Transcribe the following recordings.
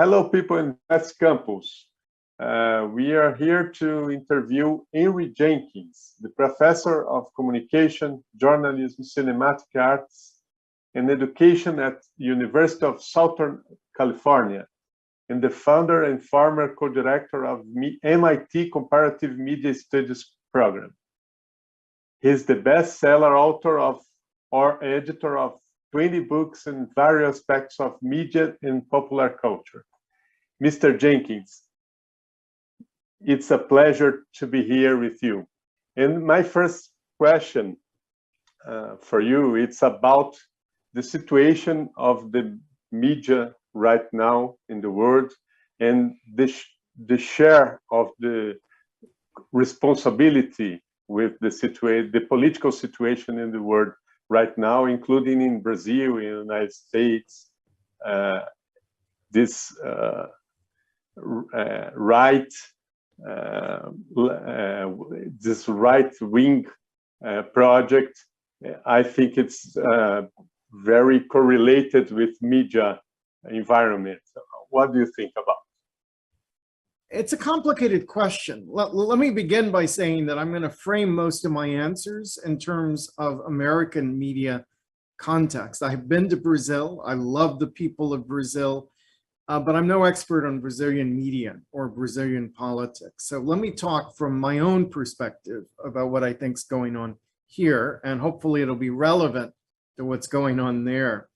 Hello, people in FestCampos. We are here to interview Henry Jenkins, the professor of communication, journalism, cinematic arts, and education at the University of Southern California, and the founder and former co-director of MIT Comparative Media Studies program. He's the bestseller author of or editor of 20 books in various aspects of media and popular culture. Mr. Jenkins, it's a pleasure to be here with you. And my first question for you, it's about the situation of the media right now in the world and the share of the responsibility with the political situation in the world right now, including in Brazil, in the United States, this right-wing project. I think it's very correlated with media environment. What do you think about it? It's a complicated question. Let me begin by saying that I'm going to frame most of my answers in terms of American media context. I've been to Brazil. I love the people of Brazil, but I'm no expert on Brazilian media or Brazilian politics. So let me talk from my own perspective about what I think is going on here, and hopefully it'll be relevant to what's going on there.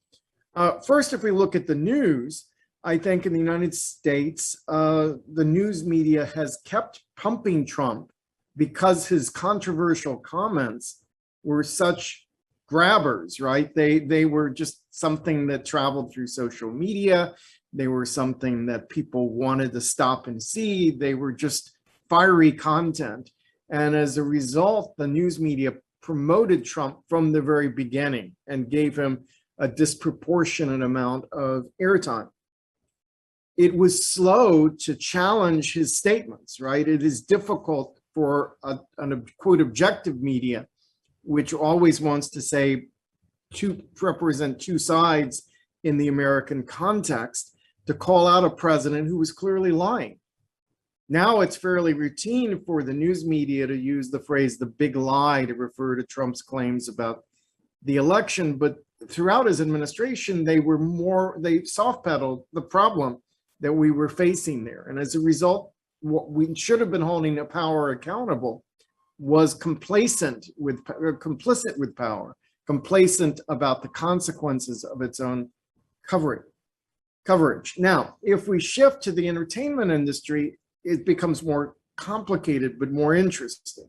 First, if we look at the news, I think in the United States, the news media has kept pumping Trump because his controversial comments were such grabbers, right? They were just something that traveled through social media. They were something that people wanted to stop and see. They were just fiery content. And as a result, the news media promoted Trump from the very beginning and gave him a disproportionate amount of airtime. It was slow to challenge his statements, right? It is difficult for an quote objective media, which always wants to say represent two sides in the American context, to call out a president who was clearly lying. Now it's fairly routine for the news media to use the phrase "the big lie" to refer to Trump's claims about the election, but throughout his administration, they soft pedaled the problem that we were facing there. And as a result, what we should have been holding the power accountable was complicit with power, complacent about the consequences of its own coverage. Now, if we shift to the entertainment industry, it becomes more complicated, but more interesting,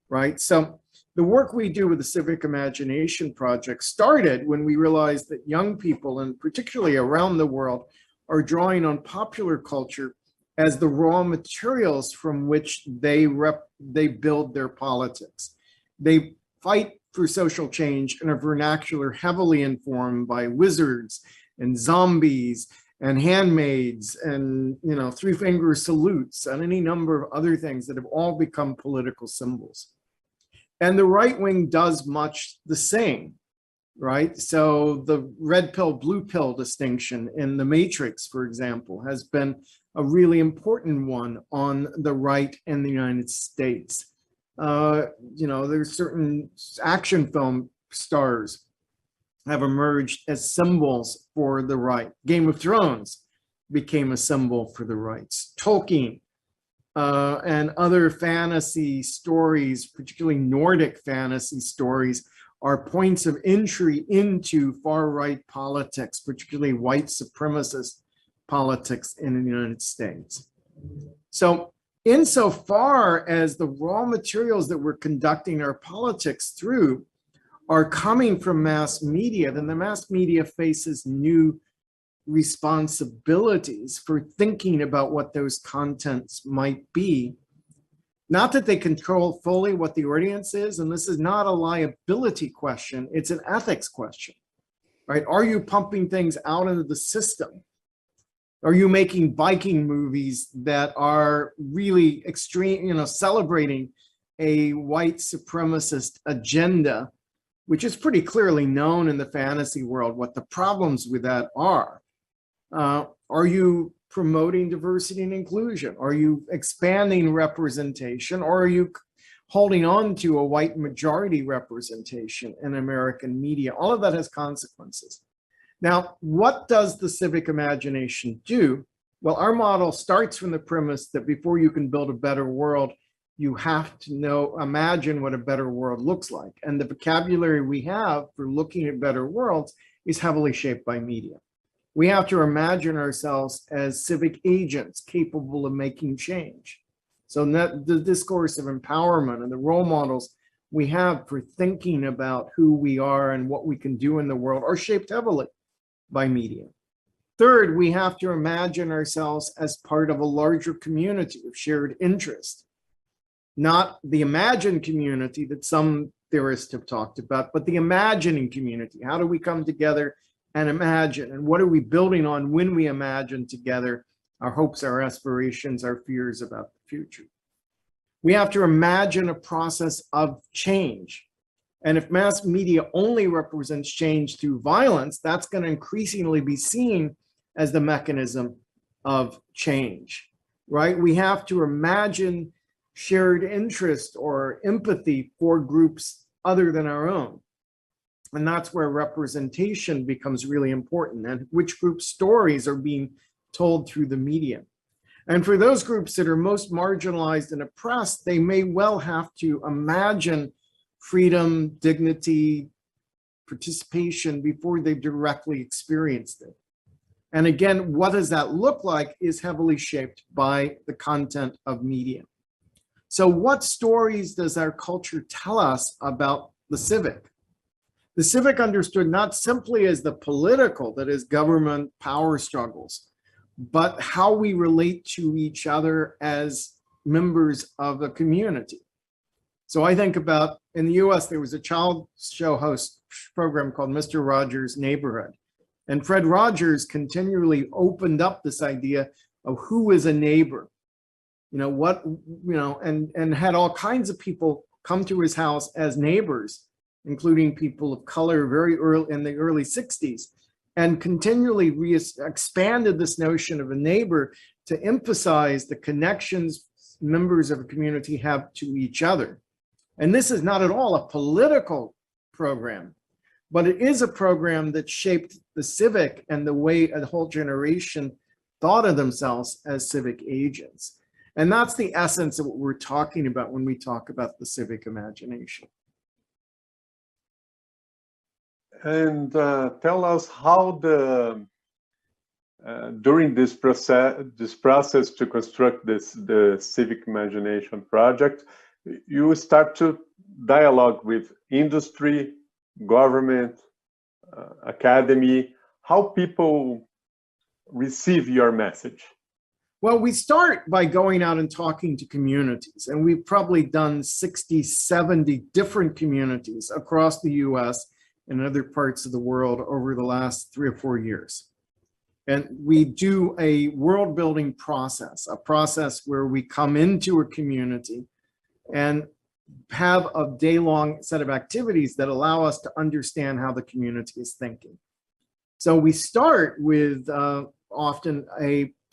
right? So the work we do with the Civic Imagination project started when we realized that young people, and particularly around the world, are drawing on popular culture as the raw materials from which they build their politics. They fight for social change in a vernacular heavily informed by wizards and zombies and handmaids and three-finger salutes and any number of other things that have all become political symbols. And the right wing does much the same. Right? So the red pill, blue pill distinction in The Matrix, for example, has been a really important one on the right in the United States. There's certain action film stars have emerged as symbols for the right. Game of Thrones became a symbol for the rights. Tolkien and other fantasy stories, particularly Nordic fantasy stories, are points of entry into far-right politics, particularly white supremacist politics in the United States. So insofar as the raw materials that we're conducting our politics through are coming from mass media, then the mass media faces new responsibilities for thinking about what those contents might be. Not that they control fully what the audience is, and this is not a liability question, it's an ethics question, right? Are you pumping things out into the system? Are you making Viking movies that are really extreme, celebrating a white supremacist agenda, which is pretty clearly known in the fantasy world what the problems with that are? Are you promoting diversity and inclusion? Are you expanding representation, or are you holding on to a white majority representation in American media? All of that has consequences. Now, what does the civic imagination do? Well, our model starts from the premise that before you can build a better world, you have to imagine what a better world looks like. And the vocabulary we have for looking at better worlds is heavily shaped by media. We have to imagine ourselves as civic agents capable of making change. So the discourse of empowerment and the role models we have for thinking about who we are and what we can do in the world are shaped heavily by media. Third, we have to imagine ourselves as part of a larger community of shared interest. Not the imagined community that some theorists have talked about, but the imagining community. How do we come together and imagine? And what are we building on when we imagine together our hopes, our aspirations, our fears about the future? We have to imagine a process of change. And if mass media only represents change through violence, that's going to increasingly be seen as the mechanism of change, right? We have to imagine shared interest or empathy for groups other than our own. And that's where representation becomes really important, and which group stories are being told through the media. And for those groups that are most marginalized and oppressed, they may well have to imagine freedom, dignity, participation before they've directly experienced it. And again, what does that look like is heavily shaped by the content of media. So what stories does our culture tell us about the civic? The civic understood not simply as the political, that is government power struggles, but how we relate to each other as members of a community. So I think about, in the US, there was a child show host program called Mr. Rogers' Neighborhood. And Fred Rogers continually opened up this idea of who is a neighbor, and had all kinds of people come to his house as neighbors, including people of color very early in the early 60s, and continually expanded this notion of a neighbor to emphasize the connections members of a community have to each other. And this is not at all a political program, but it is a program that shaped the civic and the way a whole generation thought of themselves as civic agents. And that's the essence of what we're talking about when we talk about the civic imagination. And tell us how during this process to construct the civic imagination project, you start to dialogue with industry, government, academy, how people receive your message. Well, we start by going out and talking to communities, and we've probably done 60, 70 different communities across the US and other parts of the world over the last 3 or 4 years. And we do a world building process, a process where we come into a community and have a day-long set of activities that allow us to understand how the community is thinking. So we start with often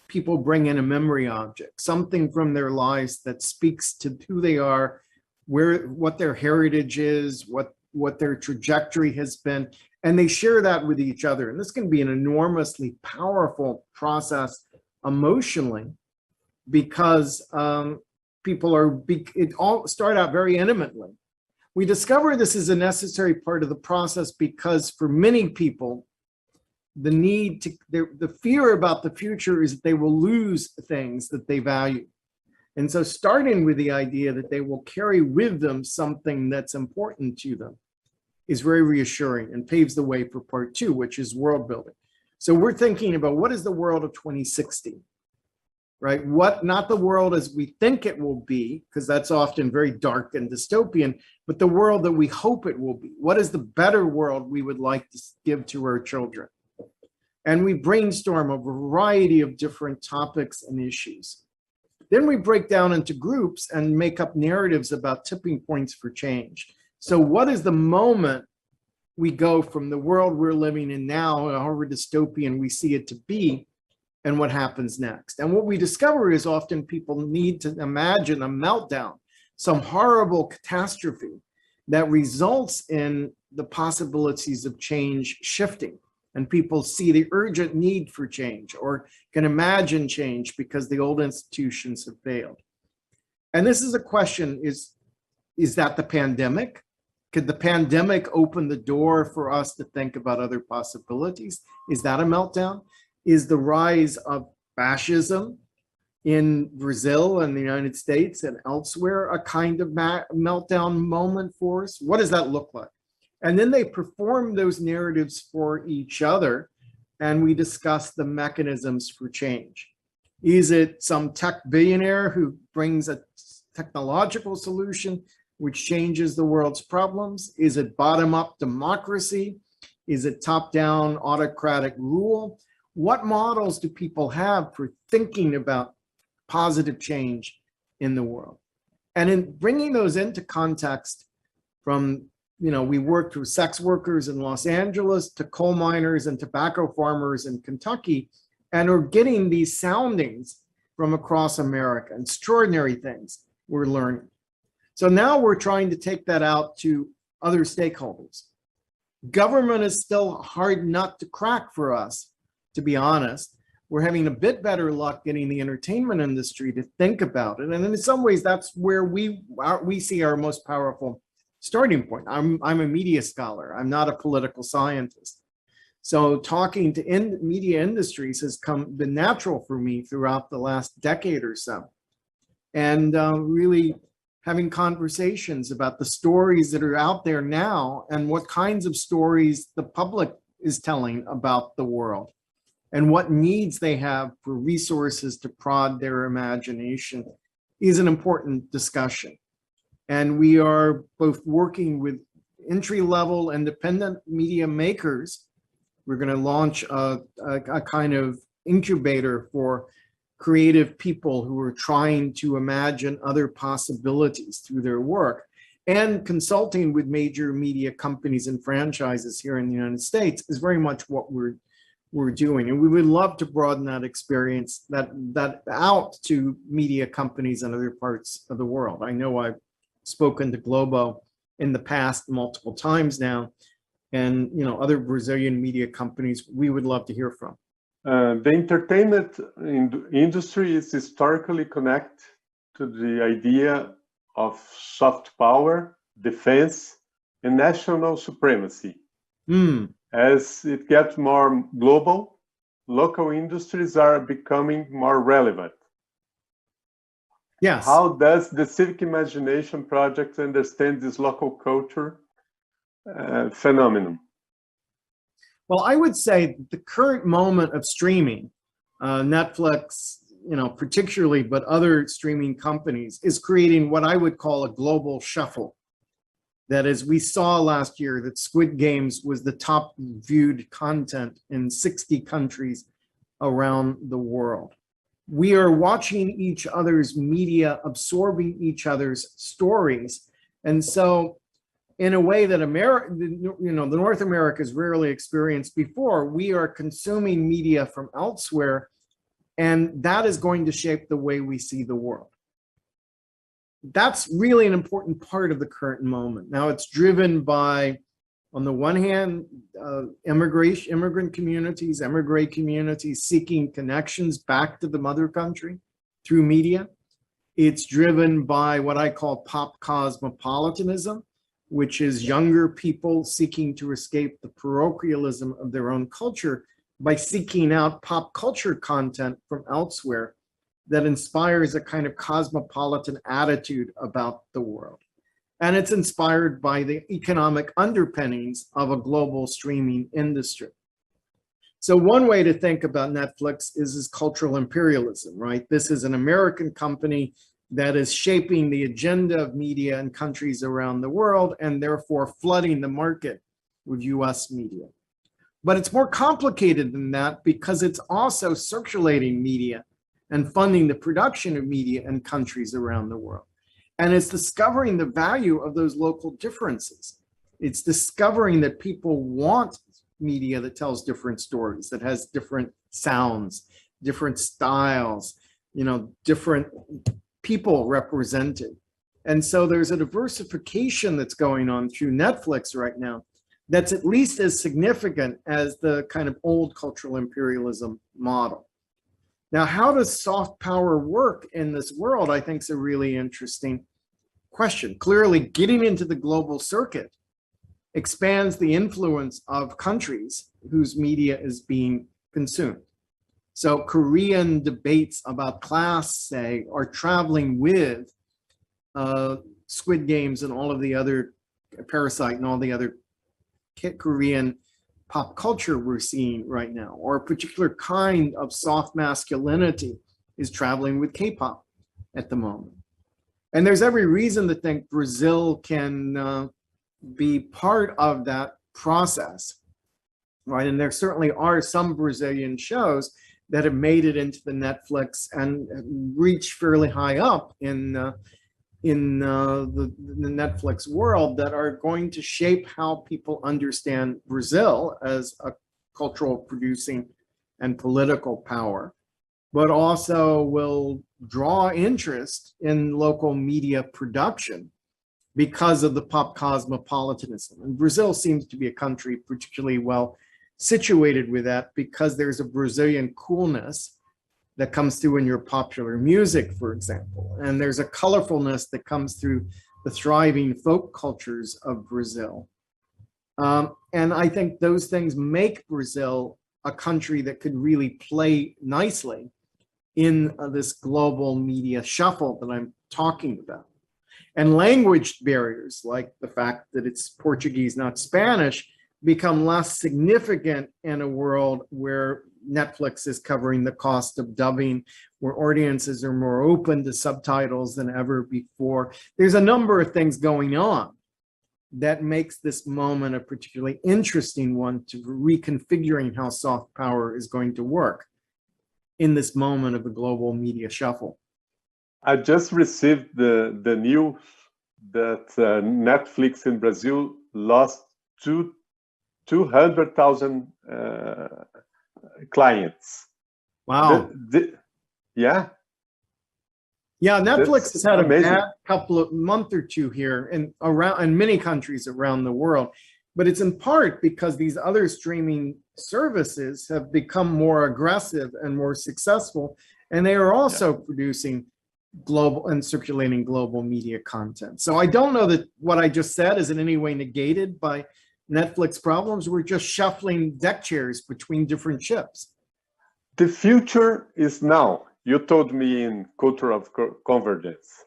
people bring in a memory object, something from their lives that speaks to who they are, what their heritage is, what their trajectory has been, and they share that with each other. And this can be an enormously powerful process emotionally, because it all start out very intimately. We discover this is a necessary part of the process because for many people, the fear about the future is that they will lose things that they value. And so starting with the idea that they will carry with them something that's important to them is very reassuring and paves the way for part 2, which is world building. So we're thinking about what is the world of 2060, right? Not the world as we think it will be, because that's often very dark and dystopian, but the world that we hope it will be. What is the better world we would like to give to our children? And we brainstorm a variety of different topics and issues. Then we break down into groups and make up narratives about tipping points for change. So what is the moment we go from the world we're living in now, however dystopian we see it to be, and what happens next. And what we discover is often people need to imagine a meltdown, some horrible catastrophe that results in the possibilities of change shifting. And people see the urgent need for change or can imagine change because the old institutions have failed. And this is a question, is that the pandemic? Could the pandemic open the door for us to think about other possibilities? Is that a meltdown? Is the rise of fascism in Brazil and the United States and elsewhere a kind of meltdown moment for us? What does that look like? And then they perform those narratives for each other, and we discuss the mechanisms for change. Is it some tech billionaire who brings a technological solution which changes the world's problems? Is it bottom-up democracy? Is it top-down autocratic rule? What models do people have for thinking about positive change in the world? And in bringing those into context from, we worked with sex workers in Los Angeles to coal miners and tobacco farmers in Kentucky, and are getting these soundings from across America, extraordinary things we're learning. So now we're trying to take that out to other stakeholders. Government is still a hard nut to crack for us, to be honest. We're having a bit better luck getting the entertainment industry to think about it. And in some ways, that's where we see our most powerful starting point. I'm a media scholar. I'm not a political scientist. So talking to media industries has been natural for me throughout the last decade or so. And really having conversations about the stories that are out there now and what kinds of stories the public is telling about the world and what needs they have for resources to prod their imagination is an important discussion. And we are both working with entry-level independent media makers. We're going to launch a kind of incubator for creative people who are trying to imagine other possibilities through their work, and consulting with major media companies and franchises here in the United States is very much what we're doing. And we would love to broaden that experience that out to media companies in other parts of the world. I know I've spoken to Globo in the past multiple times now, and other Brazilian media companies we would love to hear from. The entertainment industry is historically connected to the idea of soft power, defense, and national supremacy. As it gets more global, local industries are becoming more relevant. Yes. How does the Civic Imagination project understand this local culture phenomenon? Well, I would say the current moment of streaming, Netflix, particularly, but other streaming companies, is creating what I would call a global shuffle. That is, we saw last year that Squid Games was the top viewed content in 60 countries around the world. We are watching each other's media, absorbing each other's stories. And so in a way that the North America has rarely experienced before, we are consuming media from elsewhere, and that is going to shape the way we see the world. That's really an important part of the current moment. Now, it's driven by, on the one hand, immigrant communities, emigre communities seeking connections back to the mother country through media. It's driven by what I call pop cosmopolitanism, which is younger people seeking to escape the parochialism of their own culture by seeking out pop culture content from elsewhere that inspires a kind of cosmopolitan attitude about the world. And it's inspired by the economic underpinnings of a global streaming industry. So one way to think about Netflix is cultural imperialism, right? This is an American company that is shaping the agenda of media in countries around the world and therefore flooding the market with US media. But it's more complicated than that because it's also circulating media and funding the production of media in countries around the world. And it's discovering the value of those local differences. It's discovering that people want media that tells different stories, that has different sounds, different styles, different people represented. And so there's a diversification that's going on through Netflix right now that's at least as significant as the kind of old cultural imperialism model. Now, how does soft power work in this world, I think, is a really interesting question. Clearly, getting into the global circuit expands the influence of countries whose media is being consumed. So Korean debates about class, say, are traveling with Squid Games and all of the other, Parasite and all the other Korean pop culture we're seeing right now, or a particular kind of soft masculinity is traveling with K-pop at the moment. And there's every reason to think Brazil can be part of that process, right? And there certainly are some Brazilian shows that have made it into the Netflix and reached fairly high up in the Netflix world that are going to shape how people understand Brazil as a cultural producing and political power, but also will draw interest in local media production because of the pop cosmopolitanism. And Brazil seems to be a country particularly well situated with that because there's a Brazilian coolness that comes through in your popular music, for example. And there's a colorfulness that comes through the thriving folk cultures of Brazil. And I think those things make Brazil a country that could really play nicely in this global media shuffle that I'm talking about. And language barriers, like the fact that it's Portuguese, not Spanish, become less significant in a world where Netflix is covering the cost of dubbing, where audiences are more open to subtitles than ever before. There's a number of things going on that makes this moment a particularly interesting one to reconfiguring how soft power is going to work in this moment of the global media shuffle. I just received the news that Netflix in Brazil lost 200,000 clients. Wow. Yeah. Yeah, Netflix has had amazing. A bad couple of month or two here in many countries around the world, but it's in part because these other streaming services have become more aggressive and more successful, and they are also producing global and circulating global media content. So I don't know that what I just said is in any way negated by Netflix problems. We're just shuffling deck chairs between different ships. The future is now. You told me in Culture of Convergence.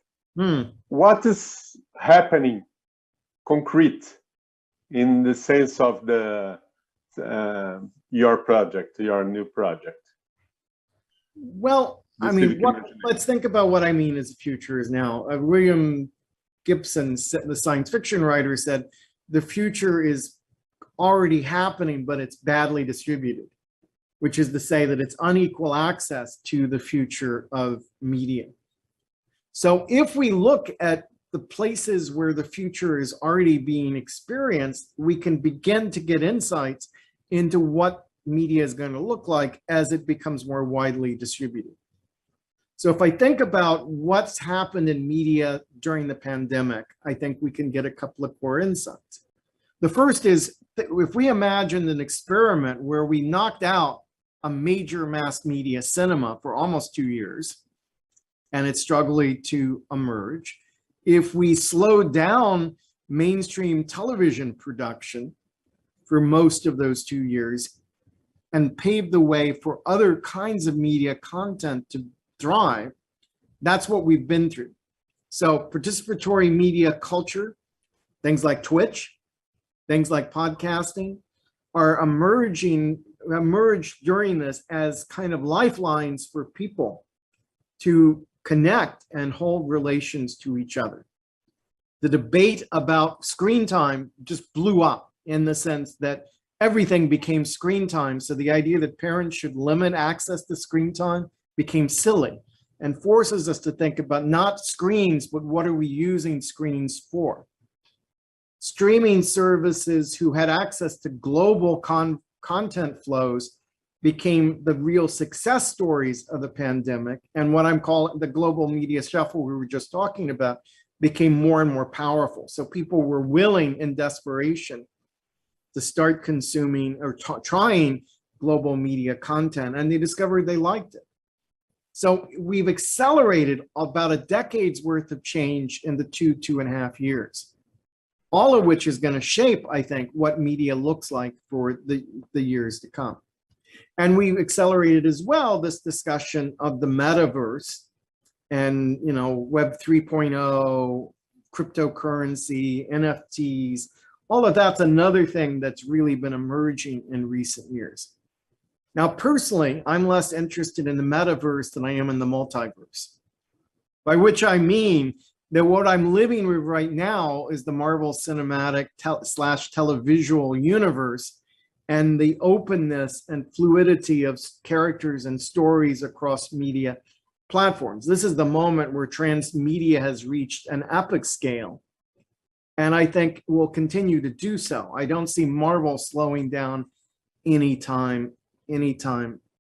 What is happening concrete in the sense of your project, your new project? Well, I mean, let's think about what I mean as the future is now. William Gibson, the science fiction writer, said, the future is already happening, but it's badly distributed, which is to say that it's unequal access to the future of media. So if we look at the places where the future is already being experienced, we can begin to get insights into what media is going to look like as it becomes more widely distributed. So if I think about what's happened in media during the pandemic, I think we can get a couple of core insights. The first is that if we imagined an experiment where we knocked out a major mass media cinema for almost 2 years, and it's struggling to emerge, if we slowed down mainstream television production for most of those 2 years and paved the way for other kinds of media content to thrive, that's what we've been through. So participatory media culture, things like Twitch, things like podcasting, are emerged during this as kind of lifelines for people to connect and hold relations to each other. The debate about screen time just blew up in the sense that everything became screen time. So the idea that parents should limit access to screen time became silly and forces us to think about not screens, but what are we using screens for? Streaming services who had access to global content flows became the real success stories of the pandemic, and what I'm calling the global media shuffle we were just talking about became more and more powerful. So people were willing in desperation to start consuming or trying global media content, and they discovered they liked it. So we've accelerated about a decade's worth of change in the 2.5 years, all of which is going to shape, I think, what media looks like for the years to come. And we've accelerated as well this discussion of the metaverse and, you know, Web 3.0, cryptocurrency, NFTs, all of that's another thing that's really been emerging in recent years. Now, personally, I'm less interested in the metaverse than I am in the multiverse, by which I mean that what I'm living with right now is the Marvel Cinematic / televisual universe and the openness and fluidity of characters and stories across media platforms. This is the moment where transmedia has reached an epic scale, and I think will continue to do so. I don't see Marvel slowing down anytime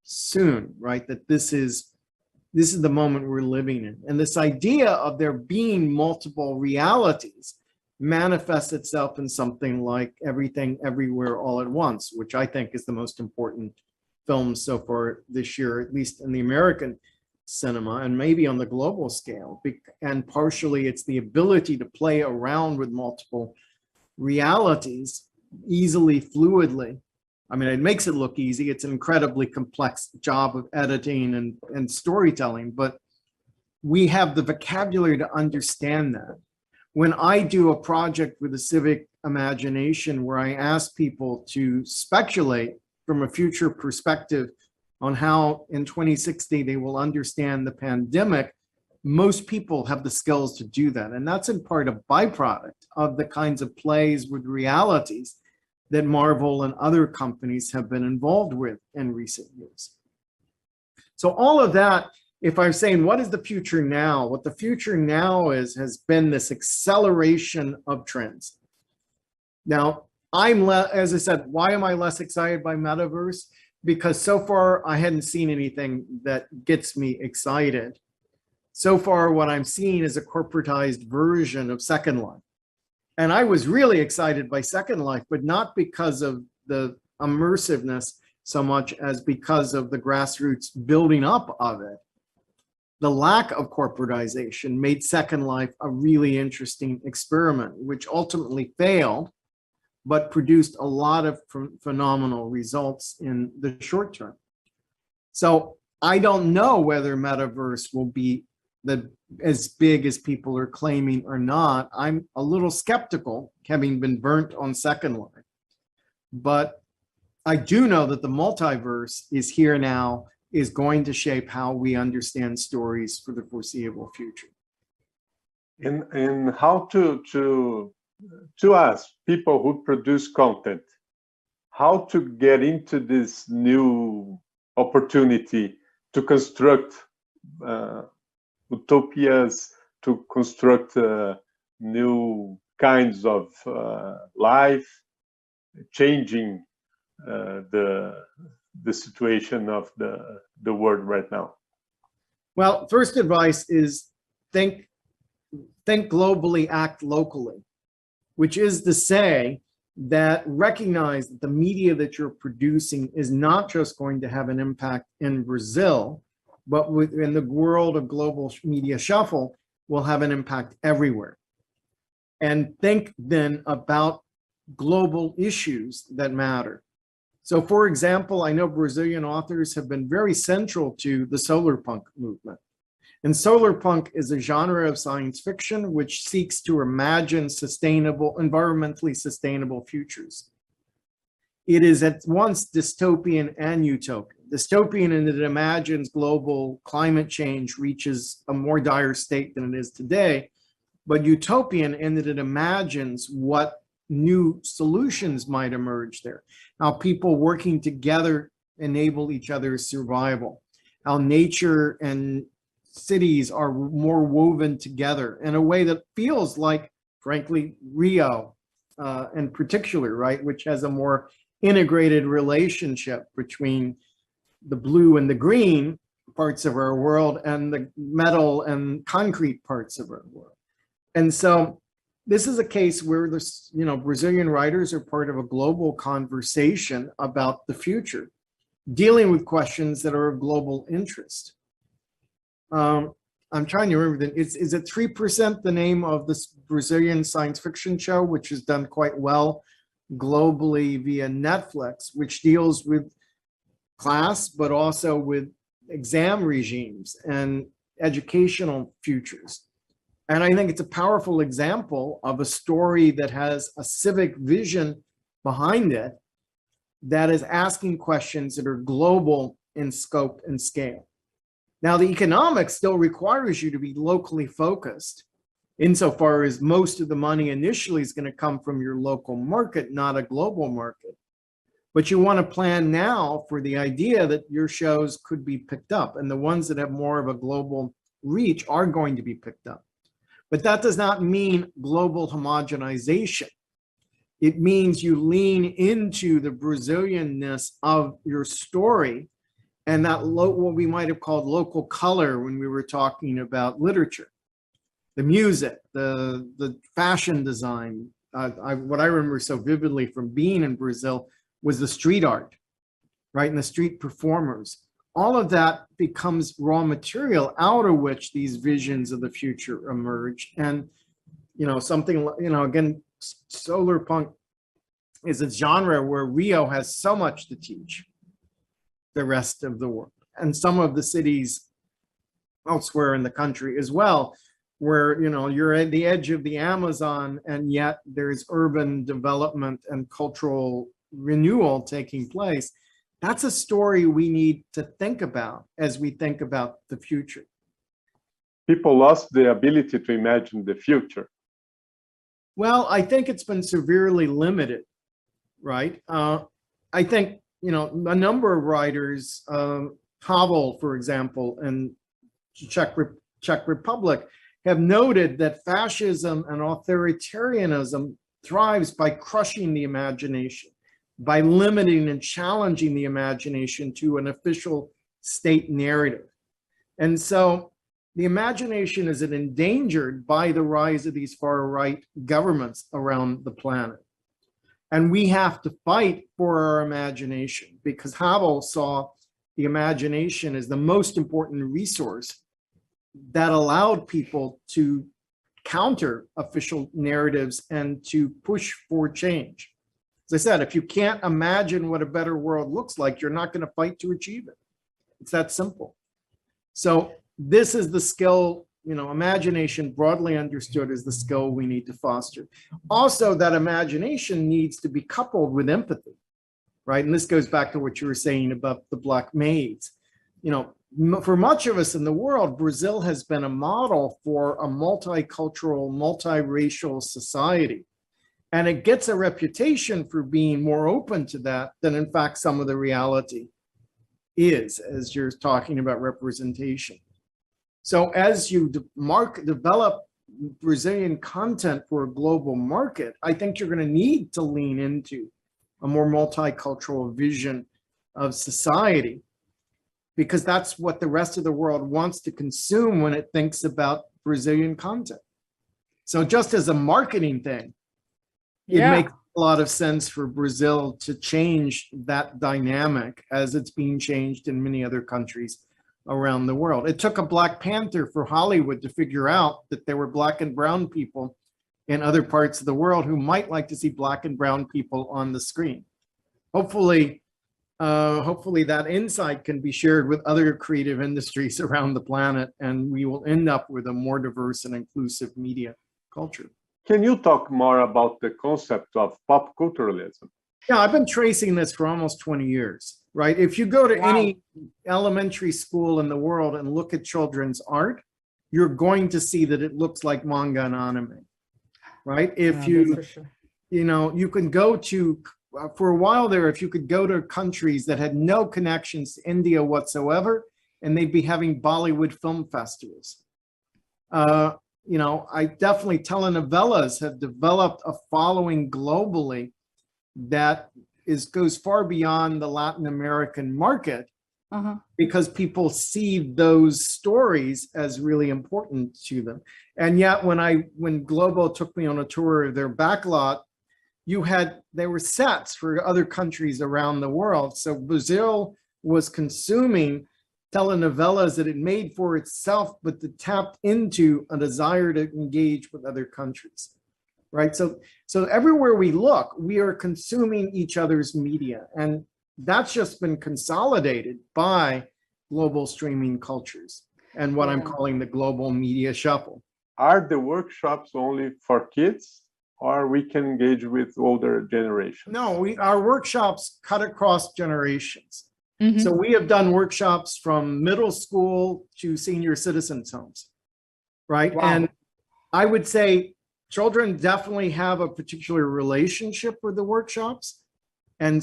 soon, right? That this is the moment we're living in. And this idea of there being multiple realities manifests itself in something like Everything Everywhere All at Once, which I think is the most important film so far this year, at least in the American cinema and maybe on the global scale. And partially it's the ability to play around with multiple realities easily, fluidly. I mean, it makes it look easy. It's an incredibly complex job of editing and storytelling, but we have the vocabulary to understand that. When I do a project with the Civic Imagination where I ask people to speculate from a future perspective on how in 2060 they will understand the pandemic, most people have the skills to do that. And that's in part a byproduct of the kinds of plays with realities that Marvel and other companies have been involved with in recent years. So all of that, if I'm saying what is the future now, what the future now has been this acceleration of trends. Now, as I said, why am I less excited by metaverse? Because so far I hadn't seen anything that gets me excited. So far what I'm seeing is a corporatized version of Second Life. And I was really excited by Second Life, but not because of the immersiveness so much as because of the grassroots building up of it. The lack of corporatization made Second Life a really interesting experiment, which ultimately failed, but produced a lot of phenomenal results in the short term. So I don't know whether metaverse will be as big as people are claiming or not. I'm a little skeptical, having been burnt on Second Life. But I do know that the multiverse is here now, is going to shape how we understand stories for the foreseeable future. And how to ask people who produce content, how to get into this new opportunity to construct utopias, to construct new kinds of life, changing the situation of the world right now? Well, first advice is think globally, act locally, which is to say that recognize that the media that you're producing is not just going to have an impact in Brazil, but within the world of global media shuffle will have an impact everywhere. And think then about global issues that matter. So for example, I know Brazilian authors have been very central to the solar punk movement. And solar punk is a genre of science fiction which seeks to imagine sustainable, environmentally sustainable futures. It is at once dystopian and utopian. Dystopian in that it imagines global climate change reaches a more dire state than it is today, but utopian in that it imagines what new solutions might emerge there, how people working together enable each other's survival, how nature and cities are more woven together in a way that feels like, frankly, Rio in particular, right, which has a more integrated relationship between the blue and the green parts of our world and the metal and concrete parts of our world. And so this is a case where this, Brazilian writers are part of a global conversation about the future, dealing with questions that are of global interest. I'm trying to remember, is it 3% the name of this Brazilian science fiction show, which has done quite well globally via Netflix, which deals with class, but also with exam regimes and educational futures. And I think it's a powerful example of a story that has a civic vision behind it that is asking questions that are global in scope and scale. Now, the economics still requires you to be locally focused, insofar as most of the money initially is going to come from your local market, not a global market. But you want to plan now for the idea that your shows could be picked up, and the ones that have more of a global reach are going to be picked up. But that does not mean global homogenization. It means you lean into the Brazilianness of your story and that what we might have called local color when we were talking about literature, the music, the fashion design. What I remember so vividly from being in Brazil was the street art, right? And the street performers. All of that becomes raw material out of which these visions of the future emerge. And, something, again, solar punk is a genre where Rio has so much to teach the rest of the world, and some of the cities elsewhere in the country as well, where, you're at the edge of the Amazon, and yet there's urban development and cultural renewal taking place. That's a story we need to think about as we think about the future. People lost the ability to imagine the future. Well, I think it's been severely limited, right? I think, a number of writers, Havel, for example, in Czech Republic, have noted that fascism and authoritarianism thrives by crushing the imagination, by limiting and challenging the imagination to an official state narrative. And so the imagination is endangered by the rise of these far-right governments around the planet. And we have to fight for our imagination, because Havel saw the imagination as the most important resource that allowed people to counter official narratives and to push for change. As I said, if you can't imagine what a better world looks like, you're not going to fight to achieve it. It's that simple. So this is the skill, imagination broadly understood as the skill we need to foster. Also, that imagination needs to be coupled with empathy, right? And this goes back to what you were saying about the Black maids. For much of us in the world, Brazil has been a model for a multicultural, multiracial society. And it gets a reputation for being more open to that than, in fact, some of the reality is, as you're talking about representation. So as you develop Brazilian content for a global market, I think you're going to need to lean into a more multicultural vision of society, because that's what the rest of the world wants to consume when it thinks about Brazilian content. So just as a marketing thing, it makes a lot of sense for Brazil to change that dynamic as it's being changed in many other countries around the world. It took a Black Panther for Hollywood to figure out that there were Black and brown people in other parts of the world who might like to see Black and brown people on the screen. Hopefully that insight can be shared with other creative industries around the planet, and we will end up with a more diverse and inclusive media culture. Can you talk more about the concept of pop culturalism? Yeah, I've been tracing this for almost 20 years, right? If you go to any elementary school in the world and look at children's art, you're going to see that it looks like manga and anime, right? If you, you can go to, for a while there, if you could go to countries that had no connections to India whatsoever, and they'd be having Bollywood film festivals. I definitely, telenovelas have developed a following globally that goes far beyond the Latin American market, because people see those stories as really important to them. And yet when Globo took me on a tour of their backlot, there were sets for other countries around the world. So Brazil was consuming telenovelas that it made for itself, but that tapped into a desire to engage with other countries, right? So everywhere we look, we are consuming each other's media, and that's just been consolidated by global streaming cultures and what I'm calling the global media shuffle. Are the workshops only for kids, or we can engage with older generations? No, our workshops cut across generations. So we have done workshops from middle school to senior citizens' homes, right? Wow. And I would say children definitely have a particular relationship with the workshops, and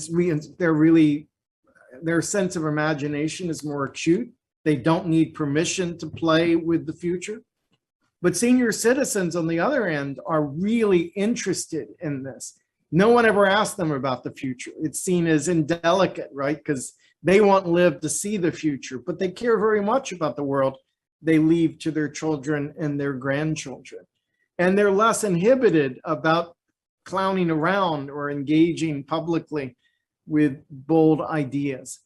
their sense of imagination is more acute. They don't need permission to play with the future. But senior citizens, on the other end, are really interested in this. No one ever asked them about the future. It's seen as indelicate, right? Because they won't live to see the future, but they care very much about the world they leave to their children and their grandchildren. And they're less inhibited about clowning around or engaging publicly with bold ideas.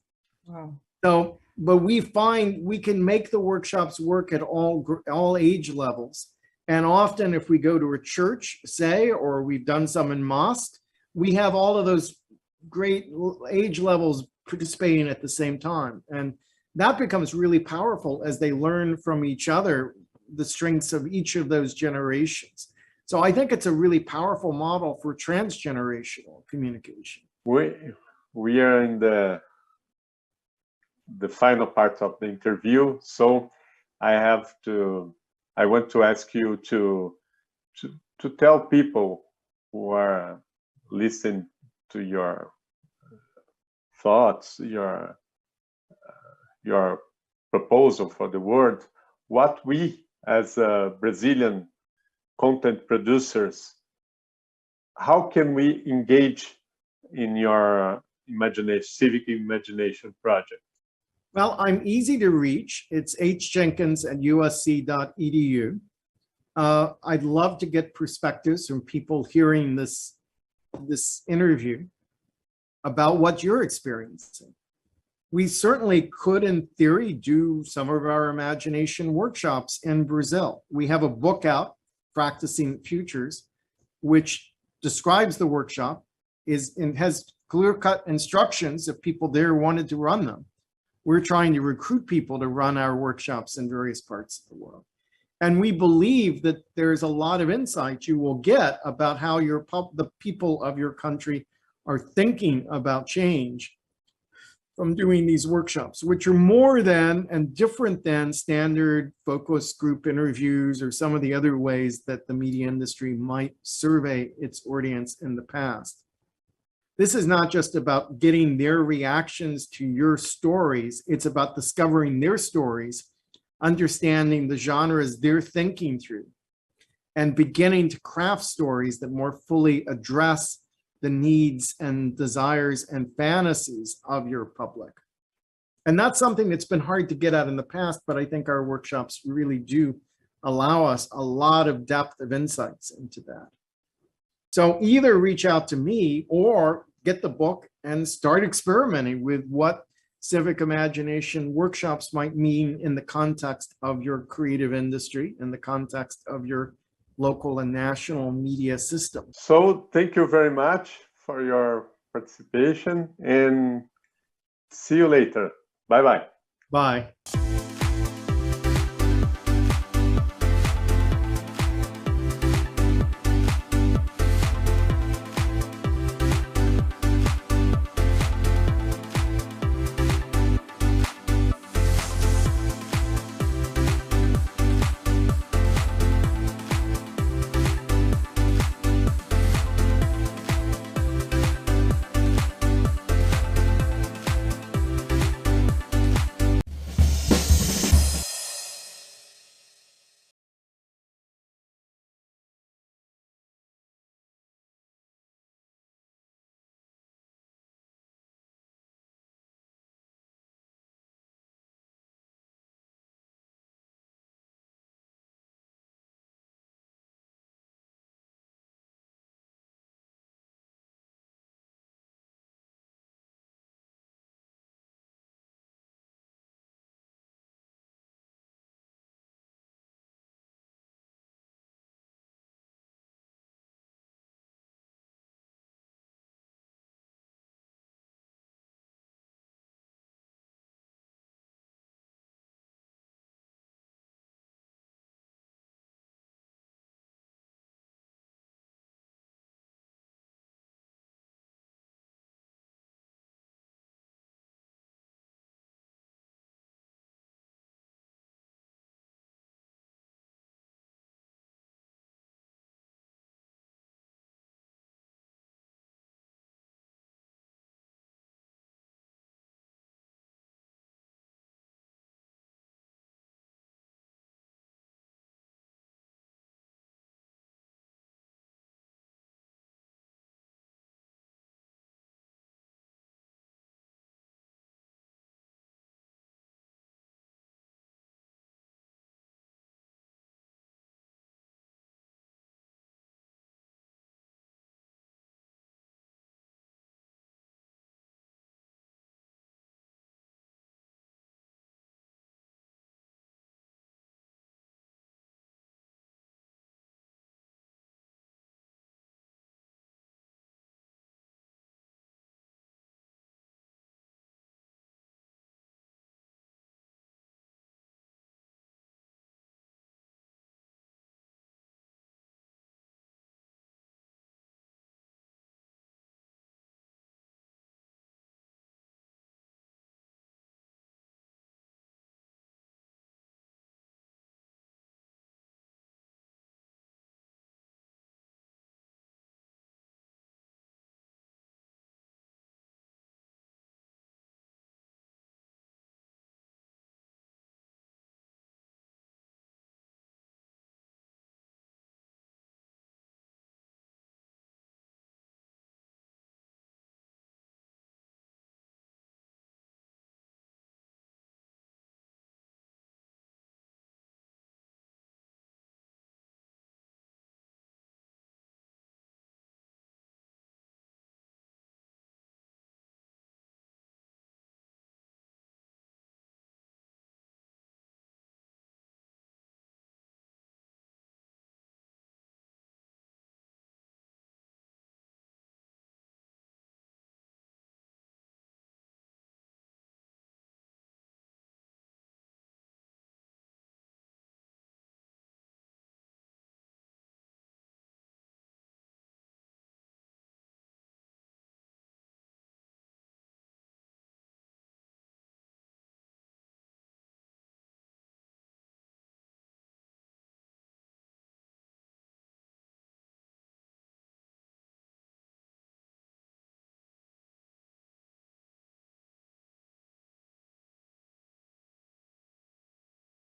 Wow. So, but we find we can make the workshops work at all age levels. And often if we go to a church, say, or we've done some in mosque, we have all of those great age levels participating at the same time. And that becomes really powerful as they learn from each other the strengths of each of those generations. So I think it's a really powerful model for transgenerational communication. We are in the final part of the interview, so I want to ask you to tell people who are listening to your thoughts, your proposal for the world, what we as Brazilian content producers, how can we engage in your Civic Imagination project? Well, I'm easy to reach. It's hjenkins@usc.edu. I'd love to get perspectives from people hearing this interview about what you're experiencing. We certainly could, in theory, do some of our imagination workshops in Brazil. We have a book out, Practicing Futures, which describes the workshop, and has clear-cut instructions if people there wanted to run them. We're trying to recruit people to run our workshops in various parts of the world. And we believe that there's a lot of insight you will get about how the people of your country are thinking about change from doing these workshops, which are more than and different than standard focus group interviews or some of the other ways that the media industry might survey its audience in the past. This is not just about getting their reactions to your stories. It's about discovering their stories, understanding the genres they're thinking through, and beginning to craft stories that more fully address the needs and desires and fantasies of your public. And that's something that's been hard to get at in the past, but I think our workshops really do allow us a lot of depth of insights into that. So either reach out to me or get the book and start experimenting with what civic imagination workshops might mean in the context of your creative industry, in the context of your local and national media system. So thank you very much for your participation and see you later. Bye-bye. Bye.